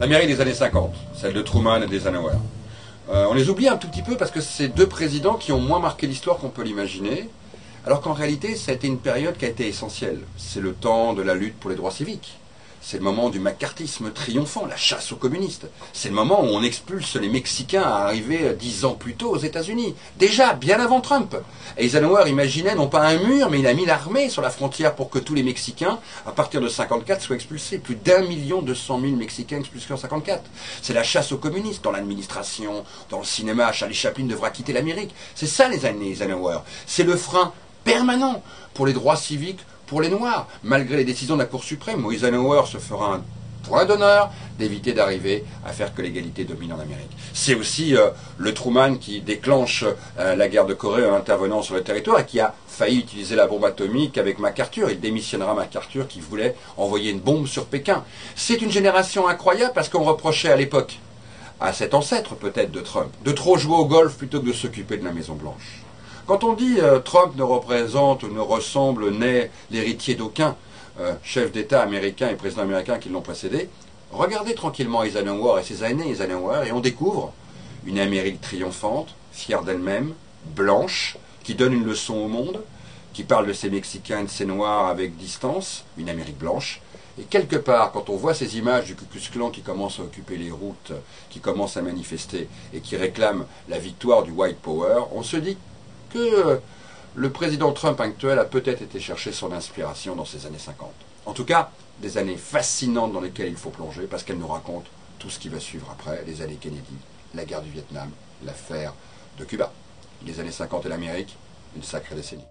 L'Amérique des années 50, celle de Truman et d'Eisenhower. On les oublie un tout petit peu parce que c'est deux présidents qui ont moins marqué l'histoire qu'on peut l'imaginer, alors qu'en réalité, ça a été une période qui a été essentielle. C'est le temps de la lutte pour les droits civiques. C'est le moment du macartisme triomphant, la chasse aux communistes. C'est le moment où on expulse les Mexicains arrivés 10 ans plus tôt aux États-Unis. Déjà, bien avant Trump. Eisenhower imaginait non pas un mur, mais il a mis l'armée sur la frontière pour que tous les Mexicains, à partir de 54, soient expulsés. Plus d'1,2 million Mexicains expulsés en 54. C'est la chasse aux communistes dans l'administration, dans le cinéma. Charlie Chaplin devra quitter l'Amérique. C'est ça les années Eisenhower. C'est le frein permanent pour les droits civiques, pour les Noirs. Malgré les décisions de la Cour suprême, Eisenhower se fera un point d'honneur d'éviter d'arriver à faire que l'égalité domine en Amérique. C'est aussi le Truman qui déclenche la guerre de Corée en intervenant sur le territoire et qui a failli utiliser la bombe atomique avec MacArthur. Il démissionnera MacArthur qui voulait envoyer une bombe sur Pékin. C'est une génération incroyable parce qu'on reprochait à l'époque, à cet ancêtre peut-être de Trump, de trop jouer au golf plutôt que de s'occuper de la Maison Blanche. Quand on dit Trump ne représente, ne ressemble, n'est l'héritier d'aucun chef d'État américain et président américain qui l'ont précédé, regardez tranquillement Eisenhower et ses années Eisenhower et on découvre une Amérique triomphante, fière d'elle-même, blanche, qui donne une leçon au monde, qui parle de ses Mexicains et de ses Noirs avec distance, une Amérique blanche. Et quelque part, quand on voit ces images du Ku Klux Klan qui commence à occuper les routes, qui commence à manifester et qui réclame la victoire du White Power, on se dit que le président Trump actuel a peut-être été chercher son inspiration dans ces années 50. En tout cas, des années fascinantes dans lesquelles il faut plonger parce qu'elles nous racontent tout ce qui va suivre après, les années Kennedy, la guerre du Vietnam, l'affaire de Cuba. Les années 50 et l'Amérique, une sacrée décennie.